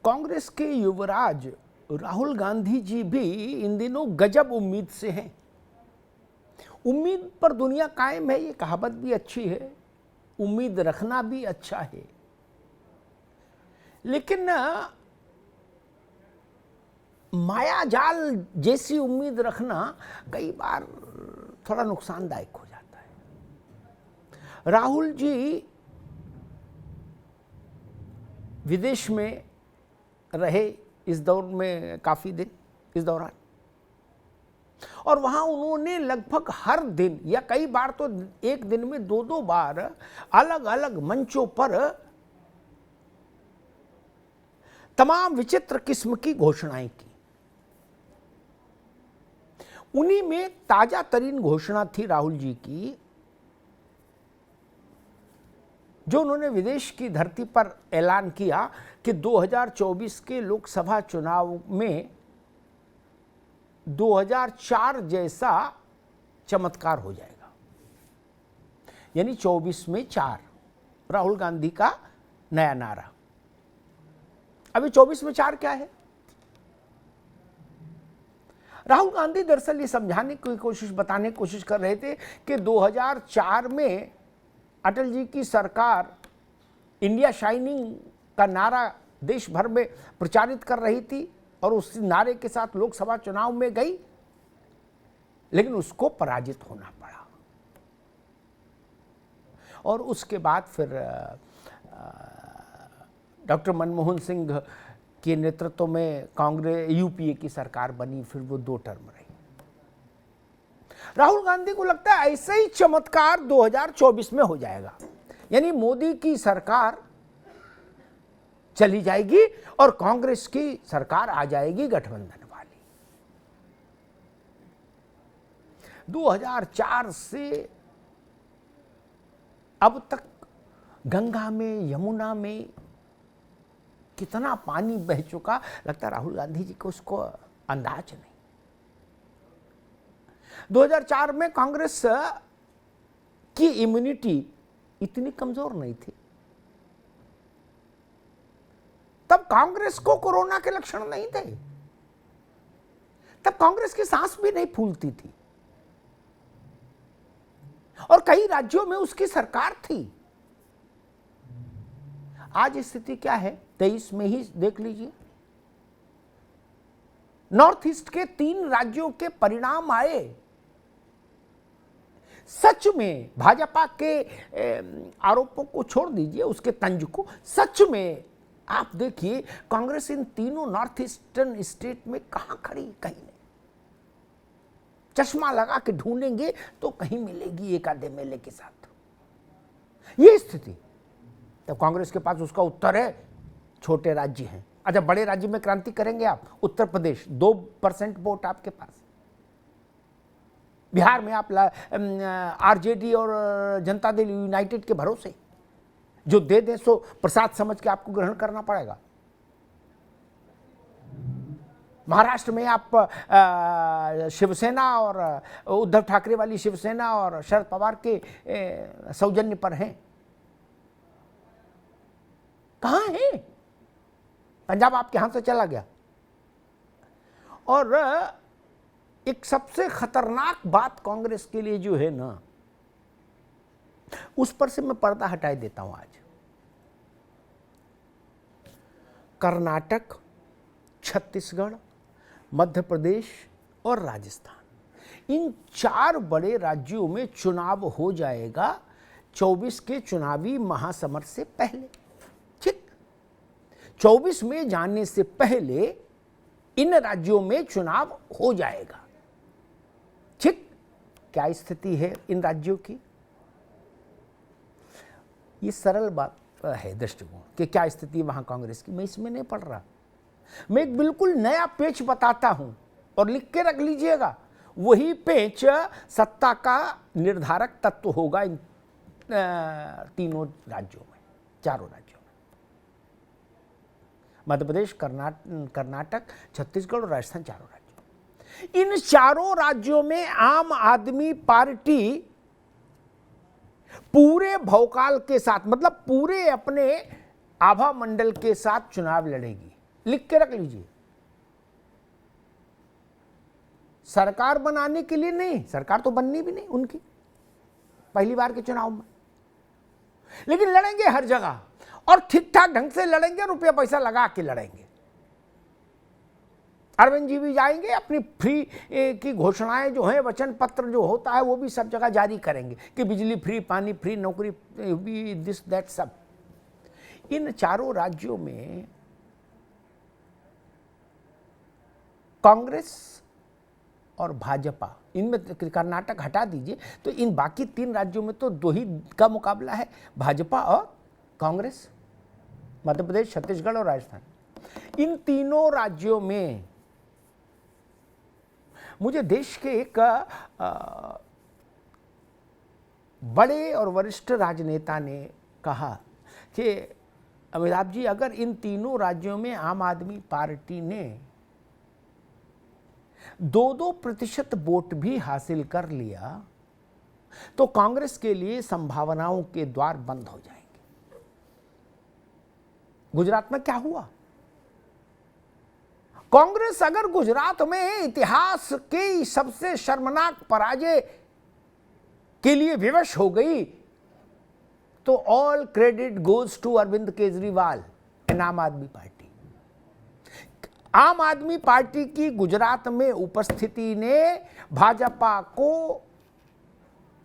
कांग्रेस के युवराज राहुल गांधी जी भी इन दिनों गजब उम्मीद से हैं। उम्मीद पर दुनिया कायम है, ये कहावत भी अच्छी है, उम्मीद रखना भी अच्छा है, लेकिन माया जाल जैसी उम्मीद रखना कई बार थोड़ा नुकसानदायक हो जाता है। राहुल जी विदेश में रहे इस दौर में काफी दिन, इस दौरान, और वहां उन्होंने लगभग हर दिन या कई बार तो एक दिन में दो दो बार अलग अलग मंचों पर तमाम विचित्र किस्म की घोषणाएं की। उन्हीं में ताजा तरीन घोषणा थी राहुल जी की, जो उन्होंने विदेश की धरती पर ऐलान किया कि 2024 के लोकसभा चुनाव में 2004 जैसा चमत्कार हो जाएगा। यानी 24 में 4, राहुल गांधी का नया नारा। अभी 24 में 4 क्या है? राहुल गांधी दरअसल ये समझाने की कोशिश, बताने की कोशिश कर रहे थे कि 2004 में अटल जी की सरकार इंडिया शाइनिंग का नारा देश भर में प्रचारित कर रही थी और उस नारे के साथ लोकसभा चुनाव में गई, लेकिन उसको पराजित होना पड़ा। और उसके बाद फिर डॉक्टर मनमोहन सिंह के नेतृत्व में कांग्रेस यूपीए की सरकार बनी, फिर वो 2 टर्म रही। राहुल गांधी को लगता है ऐसे ही चमत्कार 2024 में हो जाएगा, यानी मोदी की सरकार चली जाएगी और कांग्रेस की सरकार आ जाएगी गठबंधन वाली। 2004 से अब तक गंगा में, यमुना में कितना पानी बह चुका, लगता है राहुल गांधी जी को उसको अंदाज नहीं। 2004 में कांग्रेस की इम्यूनिटी इतनी कमजोर नहीं थी, तब कांग्रेस को कोरोना के लक्षण नहीं थे, तब कांग्रेस की सांस भी नहीं फूलती थी और कई राज्यों में उसकी सरकार थी। आज स्थिति क्या है? 23 में ही देख लीजिए, नॉर्थ ईस्ट के 3 राज्यों के परिणाम आए। सच में भाजपा के आरोपों को छोड़ दीजिए, उसके तंज को, सच में आप देखिए कांग्रेस इन तीनों नॉर्थ ईस्टर्न स्टेट में कहां खड़ी? कहीं नहीं। चश्मा लगा के ढूंढेंगे तो कहीं मिलेगी एक आधे मेले के साथ। ये स्थिति, तो कांग्रेस के पास उसका उत्तर है, छोटे राज्य हैं। अच्छा, बड़े राज्य में क्रांति करेंगे आप? उत्तर प्रदेश 2% वोट आपके पास, बिहार में आप आरजेडी और जनता दल यूनाइटेड के भरोसे, जो दे दे सो प्रसाद समझ के आपको ग्रहण करना पड़ेगा। महाराष्ट्र में आप शिवसेना और उद्धव ठाकरे वाली शिवसेना और शरद पवार के सौजन्य पर हैं। कहां है? पंजाब आपके हाथ से चला गया। और एक सबसे खतरनाक बात कांग्रेस के लिए जो है ना, उस पर से मैं पर्दा हटाए देता हूं आज। कर्नाटक, छत्तीसगढ़, मध्य प्रदेश और राजस्थान, इन 4 बड़े राज्यों में चुनाव हो जाएगा 24 के चुनावी महासमर से पहले। ठीक, 24 में जाने से पहले इन राज्यों में चुनाव हो जाएगा। ठीक, क्या स्थिति है इन राज्यों की? ये सरल बात है दृष्टिकोण कि क्या स्थिति वहां कांग्रेस की, मैं इसमें नहीं पढ़ रहा। मैं एक बिल्कुल नया पेच बताता हूं और लिख के रख लीजिएगा। वही पेच सत्ता का निर्धारक तत्व होगा इन तीनों राज्यों में, 4 राज्यों में, मध्य प्रदेश, कर्नाटक, छत्तीसगढ़ और राजस्थान, 4 राज्यों। इन 4 राज्यों में आम आदमी पार्टी पूरे भौकाल के साथ, मतलब पूरे अपने आभा मंडल के साथ चुनाव लड़ेगी। लिख के रख लीजिए। सरकार बनाने के लिए नहीं, सरकार तो बननी भी नहीं उनकी पहली बार के चुनाव में, लेकिन लड़ेंगे हर जगह और ठीक ठाक ढंग से लड़ेंगे, रुपया पैसा लगा के लड़ेंगे। अरविंद जी भी जाएंगे, अपनी फ्री की घोषणाएं जो हैं, वचन पत्र जो होता है वो भी सब जगह जारी करेंगे कि बिजली फ्री, पानी फ्री, नौकरी भी, दिस दैट सब। इन चारों राज्यों में कांग्रेस और भाजपा, इनमें कर्नाटक हटा दीजिए तो इन बाकी 3 राज्यों में तो 2 ही का मुकाबला है, भाजपा और कांग्रेस, मध्य प्रदेश, छत्तीसगढ़ और राजस्थान। इन तीनों राज्यों में मुझे देश के एक बड़े और वरिष्ठ राजनेता ने कहा कि अमिताभ जी, अगर इन तीनों राज्यों में आम आदमी पार्टी ने 2-2% वोट भी हासिल कर लिया तो कांग्रेस के लिए संभावनाओं के द्वार बंद हो जाएंगे। गुजरात में क्या हुआ? कांग्रेस अगर गुजरात में इतिहास की सबसे शर्मनाक पराजय के लिए विवश हो गई तो all credit goes to Arvind Kejriwal and Aam Aadmi party. आम आदमी पार्टी की गुजरात में उपस्थिति ने भाजपा को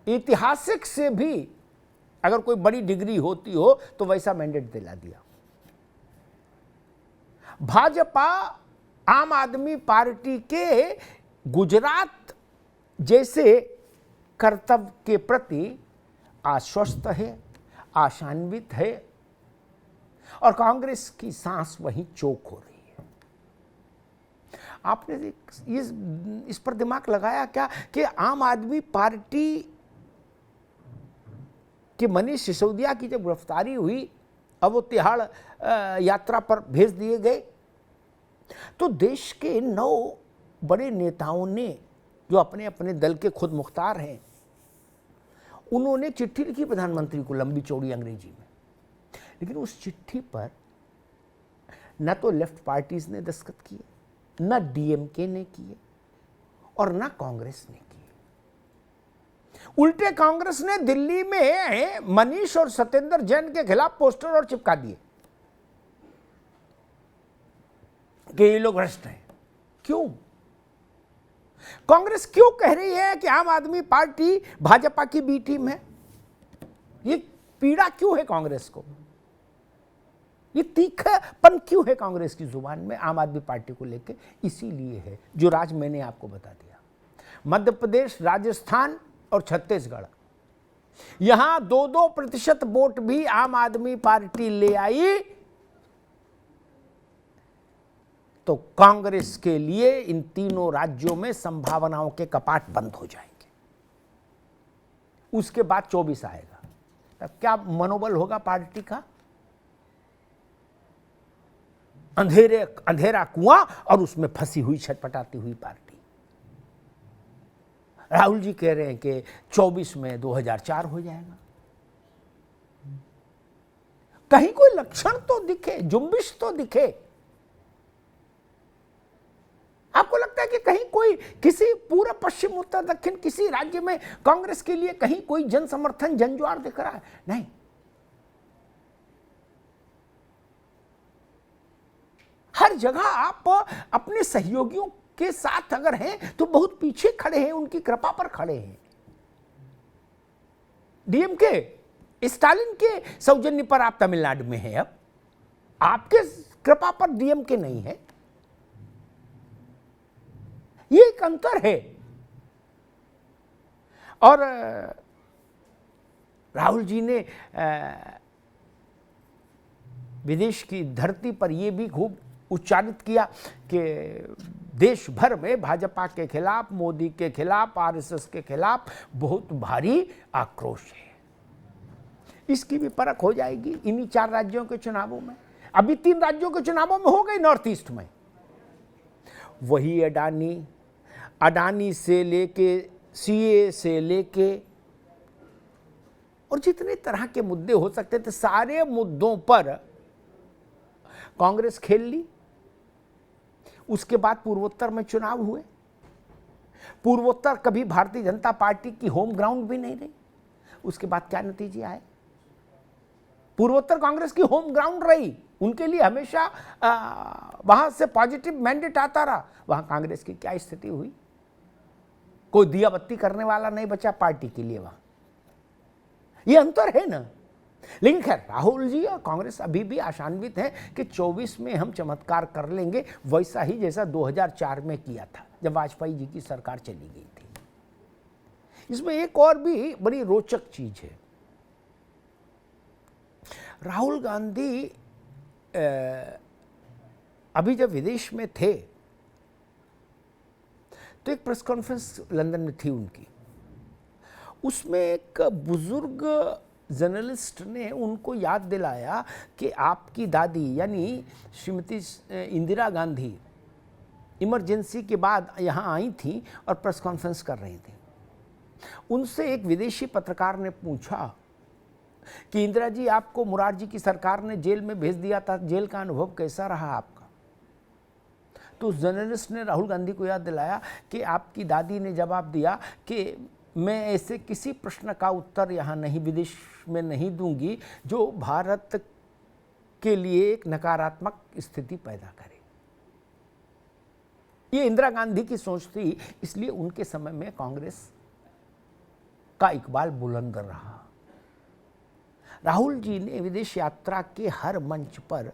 ऐतिहासिक से भी अगर कोई बड़ी डिग्री होती हो तो वैसा मैंडेट दिला दिया। भाजपा आम आदमी पार्टी के गुजरात जैसे कर्तव्य के प्रति आश्वस्त है, आशान्वित है और कांग्रेस की सांस वहीं चोक हो रही है। आपने इस पर दिमाग लगाया क्या कि आम आदमी पार्टी के मनीष सिसोदिया की जब गिरफ्तारी हुई, अब वो तिहाड़ यात्रा पर भेज दिए गए, तो देश के 9 बड़े नेताओं ने जो अपने अपने दल के खुद मुख्तार हैं, उन्होंने चिट्ठी लिखी प्रधानमंत्री को लंबी चौड़ी अंग्रेजी में, लेकिन उस चिट्ठी पर न तो लेफ्ट पार्टीज ने दस्तखत किए, न डीएमके ने किए और न कांग्रेस ने किए। उल्टे कांग्रेस ने दिल्ली में मनीष और सत्येंद्र जैन के खिलाफ पोस्टर और चिपका दिए कि ये लोग भ्रष्ट हैं। क्यों? कांग्रेस क्यों कह रही है कि आम आदमी पार्टी भाजपा की बी टीम है? ये पीड़ा क्यों है कांग्रेस को? ये तीखापन क्यों है कांग्रेस की जुबान में आम आदमी पार्टी को लेकर? इसीलिए है जो राज मैंने आपको बता दिया। मध्य प्रदेश, राजस्थान और छत्तीसगढ़, यहां 2-2% वोट भी आम आदमी पार्टी ले आई तो कांग्रेस के लिए इन तीनों राज्यों में संभावनाओं के कपाट बंद हो जाएंगे। उसके बाद 24 आएगा, तब क्या मनोबल होगा पार्टी का? अंधेरा कुआं और उसमें फंसी हुई, छटपटाती हुई पार्टी। राहुल जी कह रहे हैं कि 24 में 2004 हो जाएगा। कहीं कोई लक्षण तो दिखे, जुम्बिश तो दिखे। आपको लगता है कि कहीं कोई किसी पूर्व, पश्चिम, उत्तर, दक्षिण किसी राज्य में कांग्रेस के लिए कहीं कोई जन समर्थन, जनज्वार दिख रहा है? नहीं। हर जगह आप अपने सहयोगियों के साथ अगर हैं तो बहुत पीछे खड़े हैं, उनकी कृपा पर खड़े हैं। डीएमके स्टालिन के सौजन्य पर आप तमिलनाडु में हैं, अब आपके कृपा पर डीएमके नहीं है। ये एक अंतर है। और राहुल जी ने विदेश की धरती पर यह भी खूब उच्चारित किया कि देश भर में भाजपा के खिलाफ, मोदी के खिलाफ, आरएसएस के खिलाफ बहुत भारी आक्रोश है। इसकी भी परख हो जाएगी इन्हीं 4 राज्यों के चुनावों में। अभी 3 राज्यों के चुनावों में हो गई नॉर्थ ईस्ट में। वही अडानी से लेके सीए से लेके और जितने तरह के मुद्दे हो सकते थे, सारे मुद्दों पर कांग्रेस खेल ली उसके बाद पूर्वोत्तर में चुनाव हुए। पूर्वोत्तर कभी भारतीय जनता पार्टी की होम ग्राउंड भी नहीं रही। उसके बाद क्या नतीजे आए? पूर्वोत्तर कांग्रेस की होम ग्राउंड रही, उनके लिए हमेशा वहां से पॉजिटिव मैंडेट आता रहा। वहां कांग्रेस की क्या स्थिति हुई? कोई दिया बत्ती करने वाला नहीं बचा पार्टी के लिए वहां। ये अंतर है ना। लेकिन खैर, राहुल जी और कांग्रेस अभी भी आशान्वित हैं कि 24 में हम चमत्कार कर लेंगे, वैसा ही जैसा 2004 में किया था जब वाजपेयी जी की सरकार चली गई थी। इसमें एक और भी बड़ी रोचक चीज है। राहुल गांधी अभी जब विदेश में थे तो एक प्रेस कॉन्फ्रेंस लंदन में थी उनकी। उसमें एक बुजुर्ग जर्नलिस्ट ने उनको याद दिलाया कि आपकी दादी यानी श्रीमती इंदिरा गांधी इमरजेंसी के बाद यहाँ आई थी और प्रेस कॉन्फ्रेंस कर रही थी। उनसे एक विदेशी पत्रकार ने पूछा कि इंदिरा जी, आपको मुरारजी की सरकार ने जेल में भेज दिया था, जेल का अनुभव कैसा रहा आपका? तो उस जर्नलिस्ट ने राहुल गांधी को याद दिलाया कि आपकी दादी ने जवाब दिया कि मैं ऐसे किसी प्रश्न का उत्तर यहाँ नहीं, विदेश में नहीं दूंगी जो भारत के लिए एक नकारात्मक स्थिति पैदा करे। ये इंदिरा गांधी की सोच थी, इसलिए उनके समय में कांग्रेस का इकबाल बुलंद रहा। राहुल जी ने विदेश यात्रा के हर मंच पर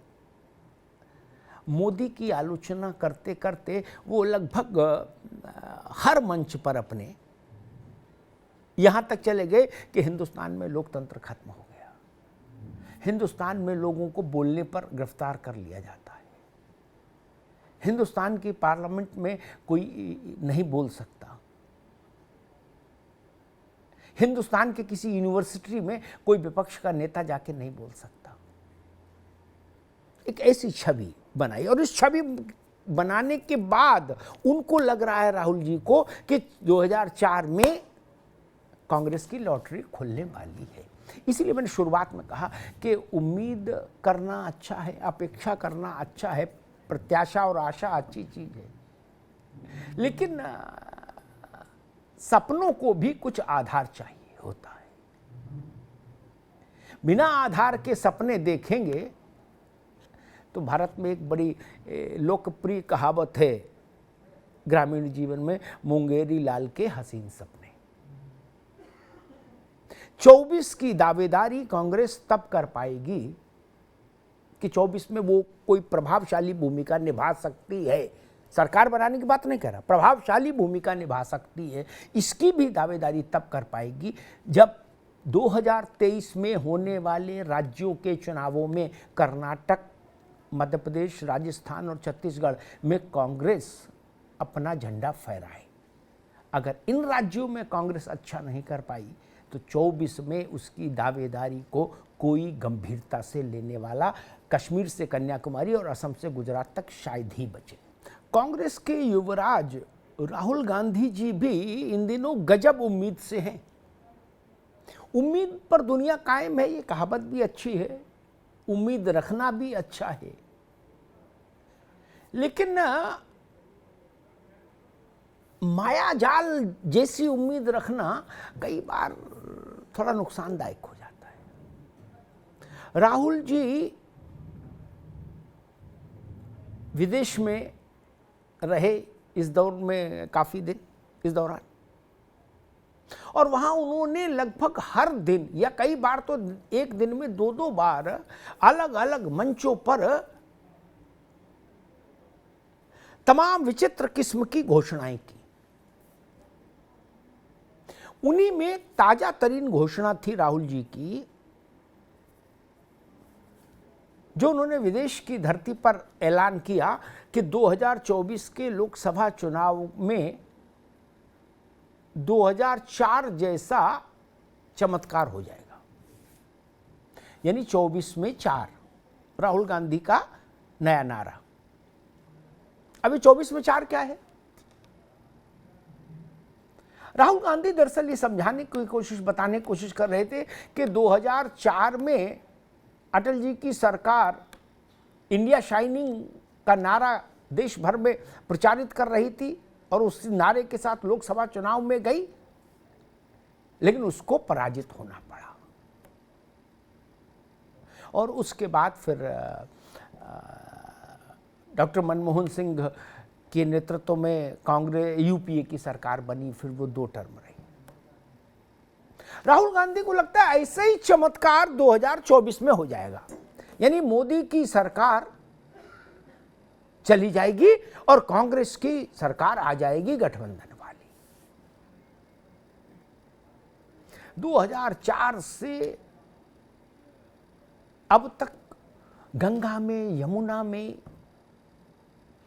मोदी की आलोचना करते करते वो लगभग हर मंच पर अपने यहां तक चले गए कि हिंदुस्तान में लोकतंत्र खत्म हो गया। हिंदुस्तान में लोगों को बोलने पर गिरफ्तार कर लिया जाता है। हिंदुस्तान की पार्लियामेंट में कोई नहीं बोल सकता। हिंदुस्तान के किसी यूनिवर्सिटी में कोई विपक्ष का नेता जाके नहीं बोल सकता। एक ऐसी छवि बनाई और इस छवि बनाने के बाद उनको लग रहा है राहुल जी को कि 2004 में कांग्रेस की लॉटरी खुलने वाली है। इसीलिए मैंने शुरुआत में कहा कि उम्मीद करना अच्छा है, अपेक्षा करना अच्छा है, प्रत्याशा और आशा अच्छी चीज है, लेकिन सपनों को भी कुछ आधार चाहिए होता है। बिना आधार के सपने देखेंगे तो भारत में एक बड़ी लोकप्रिय कहावत है ग्रामीण जीवन में, मुंगेरी लाल के हसीन सपने। 24 की दावेदारी कांग्रेस तब कर पाएगी कि 24 में वो कोई प्रभावशाली भूमिका निभा सकती है। सरकार बनाने की बात नहीं कर रहा, प्रभावशाली भूमिका निभा सकती है, इसकी भी दावेदारी तब कर पाएगी जब 2023 में होने वाले राज्यों के चुनावों में कर्नाटक, मध्य प्रदेश, राजस्थान और छत्तीसगढ़ में कांग्रेस अपना झंडा फहराए। अगर इन राज्यों में कांग्रेस अच्छा नहीं कर पाई तो 24 में उसकी दावेदारी को कोई गंभीरता से लेने वाला कश्मीर से कन्याकुमारी और असम से गुजरात तक शायद ही बचे। कांग्रेस के युवराज राहुल गांधी जी भी इन दिनों गजब उम्मीद से हैं। उम्मीद पर दुनिया कायम है, ये कहावत भी अच्छी है, उम्मीद रखना भी अच्छा है, लेकिन माया जाल जैसी उम्मीद रखना कई बार थोड़ा नुकसानदायक हो जाता है। राहुल जी विदेश में रहे इस दौर में काफी दिन, इस दौरान, और वहां उन्होंने लगभग हर दिन या कई बार तो एक दिन में 2-2 बार अलग अलग मंचों पर तमाम विचित्र किस्म की घोषणाएं की। उन्हीं में ताजा तरीन घोषणा थी राहुल जी की, जो उन्होंने विदेश की धरती पर ऐलान किया कि 2024 के लोकसभा चुनाव में 2004 जैसा चमत्कार हो जाएगा। यानी 24 में 4, राहुल गांधी का नया नारा। अभी 24 में 4 क्या है? राहुल गांधी दरअसल ये समझाने की कोशिश, बताने की कोशिश कर रहे थे कि 2004 में अटल जी की सरकार इंडिया शाइनिंग का नारा देश भर में प्रचारित कर रही थी और उस नारे के साथ लोकसभा चुनाव में गई, लेकिन उसको पराजित होना पड़ा। और उसके बाद फिर डॉक्टर मनमोहन सिंह के नेतृत्व में कांग्रेस यूपीए की सरकार बनी, फिर वो 2 टर्म रही। राहुल गांधी को लगता है ऐसे ही चमत्कार 2024 में हो जाएगा, यानी मोदी की सरकार चली जाएगी और कांग्रेस की सरकार आ जाएगी गठबंधन वाली। 2004 से अब तक गंगा में, यमुना में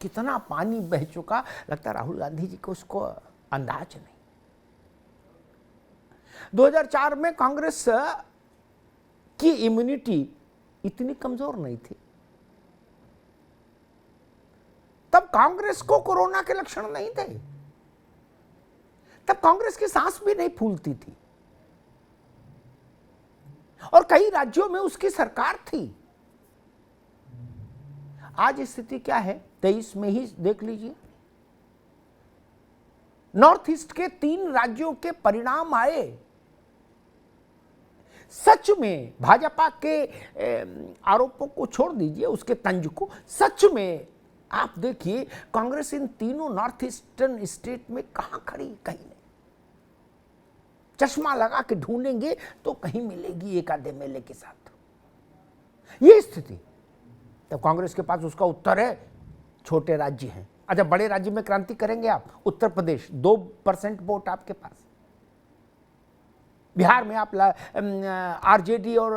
कितना पानी बह चुका, लगता है राहुल गांधी जी को उसको अंदाज नहीं। 2004 में कांग्रेस की इम्यूनिटी इतनी कमजोर नहीं थी, तब कांग्रेस को कोरोना के लक्षण नहीं थे, तब कांग्रेस की सांस भी नहीं फूलती थी और कई राज्यों में उसकी सरकार थी। आज स्थिति क्या है, 23 में ही देख लीजिए। नॉर्थ ईस्ट के 3 राज्यों के परिणाम आए। सच में भाजपा के आरोपों को छोड़ दीजिए, उसके तंज को, सच में आप देखिए कांग्रेस इन तीनों नॉर्थ ईस्टर्न स्टेट में कहां खड़ी, कहीं नहीं। चश्मा लगा के ढूंढेंगे तो कहीं मिलेगी एक आधे मेले के साथ, ये स्थिति। तब कांग्रेस के पास उसका उत्तर है, छोटे राज्य हैं। अच्छा, बड़े राज्य में क्रांति करेंगे आप? उत्तर प्रदेश 2% वोट आपके पास, बिहार में आप आरजेडी और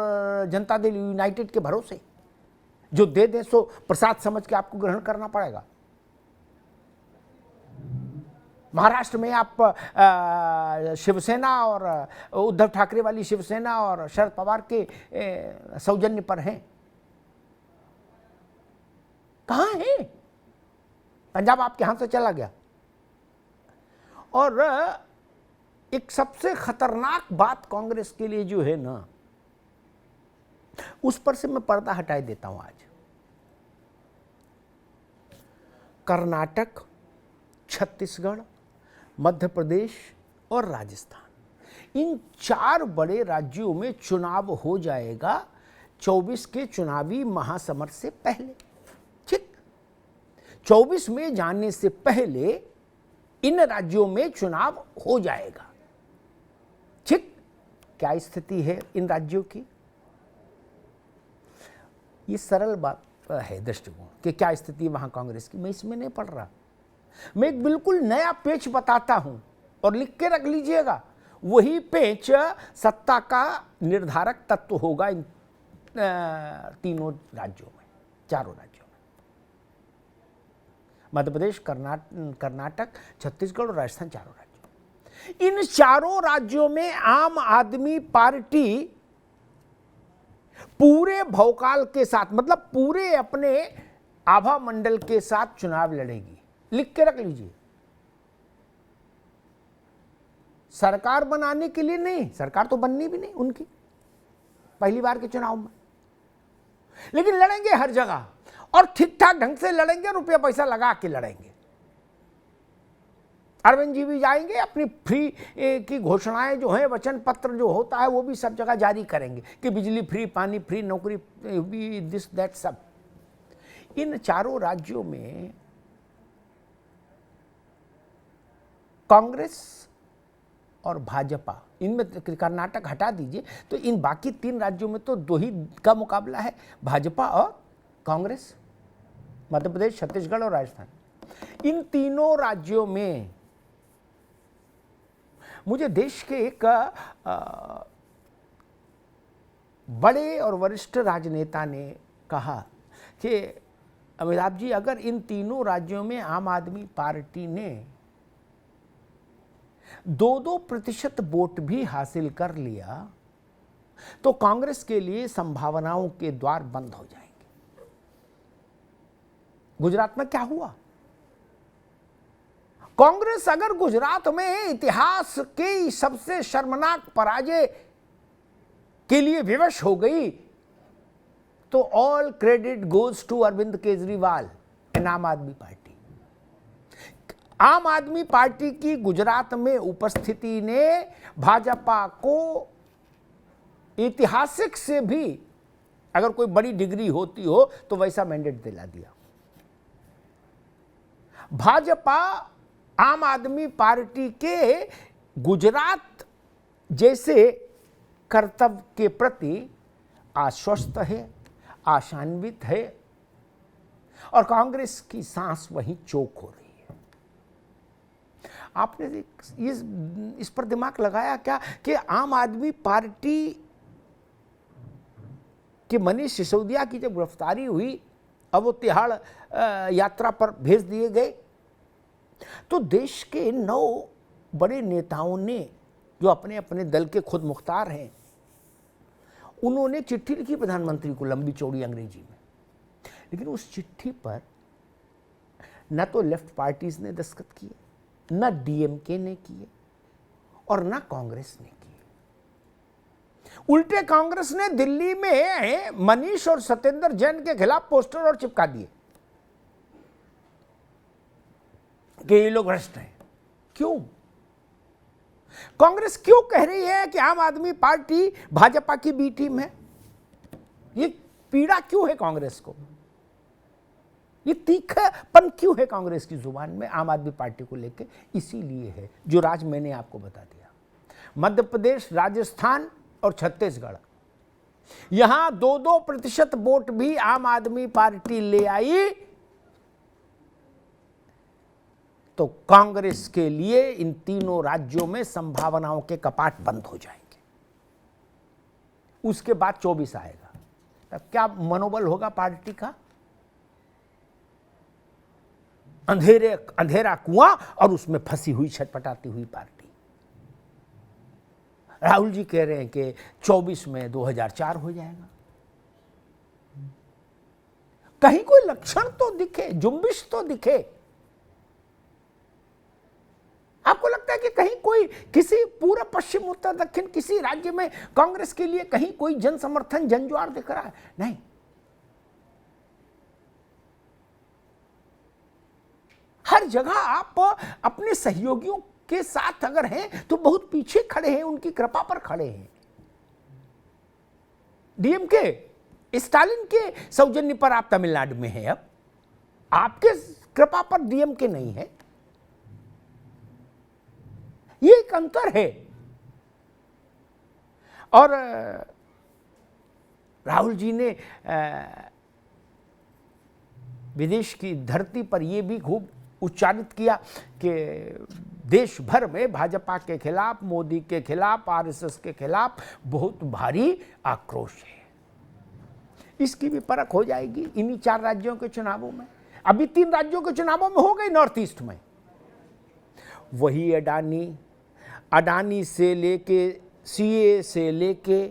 जनता दल यूनाइटेड के भरोसे, जो दे दे सो प्रसाद समझ के आपको ग्रहण करना पड़ेगा। महाराष्ट्र में आप शिवसेना और उद्धव ठाकरे वाली शिवसेना और शरद पवार के सौजन्य पर हैं। कहां है? पंजाब आपके हाथ से चला गया। और एक सबसे खतरनाक बात कांग्रेस के लिए जो है ना, उस पर से मैं पर्दा हटाए देता हूं आज। कर्नाटक, छत्तीसगढ़, मध्य प्रदेश और राजस्थान, इन 4 बड़े राज्यों में चुनाव हो जाएगा 24 के चुनावी महासमर से पहले। ठीक, 24 में जाने से पहले इन राज्यों में चुनाव हो जाएगा। ठीक, क्या स्थिति है इन राज्यों की? ये सरल बात है दृष्टिकोण कि क्या स्थिति है वहां कांग्रेस की, मैं इसमें नहीं पढ़ रहा। मैं एक बिल्कुल नया पेच बताता हूं और लिख के रख लीजिएगा। वही पेच सत्ता का निर्धारक तत्व होगा इन तीनों राज्यों में, 4 राज्यों में, मध्य प्रदेश, कर्नाटक, छत्तीसगढ़ और राजस्थान, 4 राज्यों। इन 4 राज्यों में आम आदमी पार्टी पूरे भौकाल के साथ, मतलब पूरे अपने आभा मंडल के साथ चुनाव लड़ेगी। लिख के रख लीजिए। सरकार बनाने के लिए नहीं, सरकार तो बननी भी नहीं उनकी पहली बार के चुनाव में, लेकिन लड़ेंगे हर जगह और ठीक ठाक ढंग से लड़ेंगे, रुपया पैसा लगा के लड़ेंगे। अरविंद जी भी जाएंगे, अपनी फ्री की घोषणाएं जो है, वचन पत्र जो होता है वो भी सब जगह जारी करेंगे कि बिजली फ्री, पानी फ्री, नौकरी भी, दिस दैट सब। इन 4 राज्यों में कांग्रेस और भाजपा, इनमें कर्नाटक हटा दीजिए तो इन बाकी 3 राज्यों में तो 2 ही का मुकाबला है, भाजपा और कांग्रेस, मध्य प्रदेश, छत्तीसगढ़ और राजस्थान। इन तीनों राज्यों में मुझे देश के एक बड़े और वरिष्ठ राजनेता ने कहा कि अमिताभ जी, अगर इन तीनों राज्यों में आम आदमी पार्टी ने 2-2% वोट भी हासिल कर लिया तो कांग्रेस के लिए संभावनाओं के द्वार बंद हो जाएंगे। गुजरात में क्या हुआ? कांग्रेस अगर गुजरात में इतिहास की सबसे शर्मनाक पराजय के लिए विवश हो गई तो all credit goes to Arvind Kejriwal. And Aam Aadmi party. आम आदमी पार्टी की गुजरात में उपस्थिति ने भाजपा को ऐतिहासिक से भी अगर कोई बड़ी डिग्री होती हो तो वैसा मैंडेट दिला दिया। भाजपा आम आदमी पार्टी के गुजरात जैसे कर्तव्य के प्रति आश्वस्त है, आशान्वित है, और कांग्रेस की सांस वहीं चोक हो रही है। आपने इस पर दिमाग लगाया क्या कि आम आदमी पार्टी कि मनीष सिसोदिया की जब गिरफ्तारी हुई, अब वो तिहाड़ यात्रा पर भेज दिए गए, तो देश के 9 बड़े नेताओं ने जो अपने अपने दल के खुद मुख्तार हैं, उन्होंने चिट्ठी लिखी प्रधानमंत्री को लंबी चौड़ी अंग्रेजी में। लेकिन उस चिट्ठी पर न तो लेफ्ट पार्टीज ने दस्तखत किए, न डीएमके ने किए, और न कांग्रेस ने किए। उल्टे कांग्रेस ने दिल्ली में मनीष और सत्येंद्र जैन के खिलाफ पोस्टर और चिपका दिए कि ये लोग भ्रष्ट हैं। क्यों? कांग्रेस क्यों कह रही है कि आम आदमी पार्टी भाजपा की बी टीम है? ये पीड़ा क्यों है कांग्रेस को? ये तीखापन क्यों है कांग्रेस की जुबान में आम आदमी पार्टी को लेकर? इसीलिए है जो राज मैंने आपको बता दिया। मध्य प्रदेश, राजस्थान और छत्तीसगढ़, यहां 2-2% वोट भी आम आदमी पार्टी ले आई तो कांग्रेस के लिए इन तीनों राज्यों में संभावनाओं के कपाट बंद हो जाएंगे। उसके बाद 24 आएगा, तब क्या मनोबल होगा पार्टी का? अंधेरा कुआं और उसमें फंसी हुई छटपटाती हुई पार्टी। राहुल जी कह रहे हैं कि 24 में 2004 हो जाएगा। कहीं कोई लक्षण तो दिखे, जुम्बिश तो दिखे। आपको लगता है कि कहीं कोई किसी पूर्व, पश्चिम, उत्तर, दक्षिण किसी राज्य में कांग्रेस के लिए कहीं कोई जन समर्थन, जनजोआर दिख रहा है? नहीं। हर जगह आप अपने सहयोगियों के साथ अगर हैं तो बहुत पीछे खड़े हैं, उनकी कृपा पर खड़े हैं। डीएमके स्टालिन के सौजन्य पर आप तमिलनाडु में हैं, अब आपके कृपा पर डीएमके नहीं है। ये एक अंतर है। और राहुल जी ने विदेश की धरती पर यह भी खूब उच्चारित किया कि देश भर में भाजपा के खिलाफ, मोदी के खिलाफ, आरएसएस के खिलाफ बहुत भारी आक्रोश है। इसकी भी परख हो जाएगी इन्हीं 4 राज्यों के चुनावों में। अभी 3 राज्यों के चुनावों में हो गई नॉर्थ ईस्ट में। वही अडानी से लेके सीए से लेके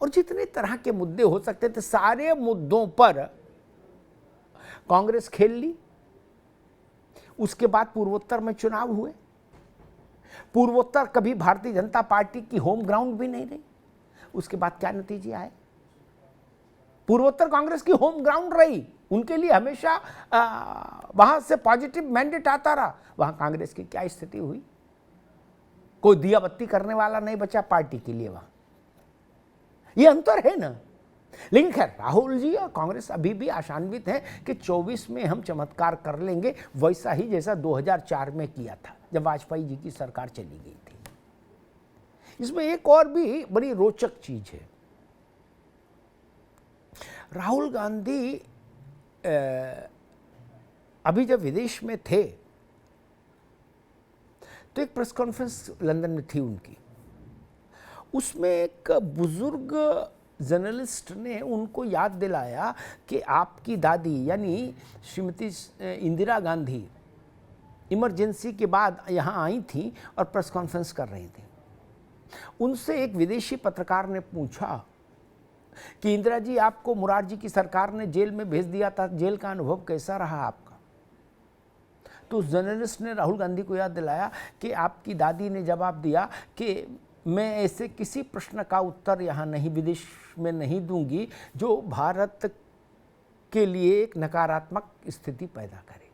और जितने तरह के मुद्दे हो सकते थे, सारे मुद्दों पर कांग्रेस खेल ली। उसके बाद पूर्वोत्तर में चुनाव हुए। पूर्वोत्तर कभी भारतीय जनता पार्टी की होम ग्राउंड भी नहीं रही। उसके बाद क्या नतीजे आए? पूर्वोत्तर कांग्रेस की होम ग्राउंड रही। उनके लिए हमेशा वहां से पॉजिटिव मैंडेट आता रहा। वहां कांग्रेस की क्या स्थिति हुई? कोई दिया बत्ती करने वाला नहीं बचा पार्टी के लिए वहां। ये अंतर है ना। लेकिन खैर, राहुल जी और कांग्रेस अभी भी आशान्वित हैं कि 24 में हम चमत्कार कर लेंगे, वैसा ही जैसा 2004 में किया था जब वाजपेयी जी की सरकार चली गई थी। इसमें एक और भी बड़ी रोचक चीज है। राहुल गांधी अभी जब विदेश में थे तो एक प्रेस कॉन्फ्रेंस लंदन में थी उनकी। उसमें एक बुजुर्ग जर्नलिस्ट ने उनको याद दिलाया कि आपकी दादी यानी श्रीमती इंदिरा गांधी इमरजेंसी के बाद यहाँ आई थी और प्रेस कॉन्फ्रेंस कर रही थी। उनसे एक विदेशी पत्रकार ने पूछा कि इंदिरा जी, आपको मुरारजी की सरकार ने जेल में भेज दिया था, जेल का अनुभव कैसा रहा आपका? तो उस जर्नलिस्ट ने राहुल गांधी को याद दिलाया कि आपकी दादी ने जवाब दिया कि मैं ऐसे किसी प्रश्न का उत्तर यहाँ नहीं, विदेश में नहीं दूंगी जो भारत के लिए एक नकारात्मक स्थिति पैदा करे।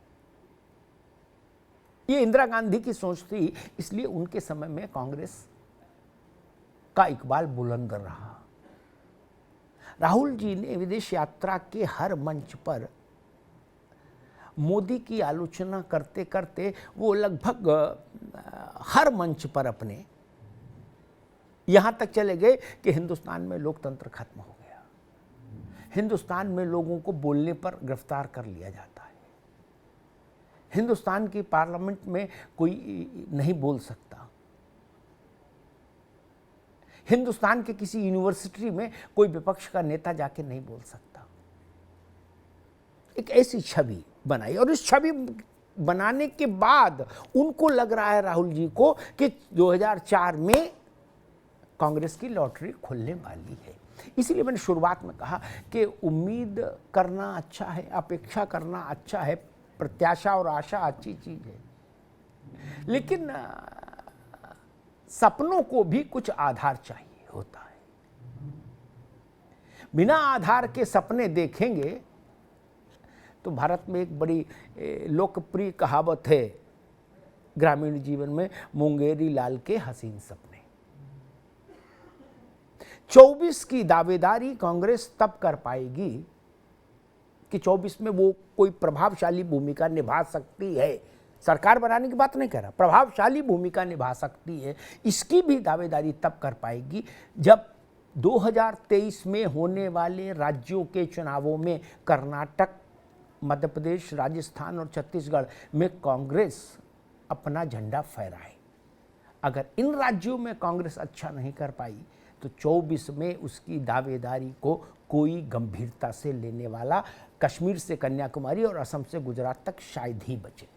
ये इंदिरा गांधी की सोच थी, इसलिए उनके समय में कांग्रेस का इकबाल बुलंद रहा। राहुल जी ने विदेश यात्रा के हर मंच पर मोदी की आलोचना करते करते वो लगभग हर मंच पर अपने यहां तक चले गए कि हिंदुस्तान में लोकतंत्र खत्म हो गया। हिंदुस्तान में लोगों को बोलने पर गिरफ्तार कर लिया जाता है। हिंदुस्तान की पार्लियामेंट में कोई नहीं बोल सकता। हिंदुस्तान के किसी यूनिवर्सिटी में कोई विपक्ष का नेता जाके नहीं बोल सकता। एक ऐसी छवि बनाई, और इस छवि बनाने के बाद उनको लग रहा है राहुल जी को कि 2004 में कांग्रेस की लॉटरी खुलने वाली है। इसीलिए मैंने शुरुआत में कहा कि उम्मीद करना अच्छा है, अपेक्षा करना अच्छा है, प्रत्याशा और आशा अच्छी चीज है, लेकिन सपनों को भी कुछ आधार चाहिए होता है। बिना आधार के सपने देखेंगे तो भारत में एक बड़ी लोकप्रिय कहावत है ग्रामीण जीवन में, मुंगेरी लाल के हसीन सपने। 24 की दावेदारी कांग्रेस तब कर पाएगी कि 24 में वो कोई प्रभावशाली भूमिका निभा सकती है। सरकार बनाने की बात नहीं कर रहा, प्रभावशाली भूमिका निभा सकती है, इसकी भी दावेदारी तब कर पाएगी जब 2023 में होने वाले राज्यों के चुनावों में कर्नाटक, मध्य प्रदेश, राजस्थान और छत्तीसगढ़ में कांग्रेस अपना झंडा फहराए। अगर इन राज्यों में कांग्रेस अच्छा नहीं कर पाई तो 24 में उसकी दावेदारी को कोई गंभीरता से लेने वाला कश्मीर से कन्याकुमारी और असम से गुजरात तक शायद ही बचे।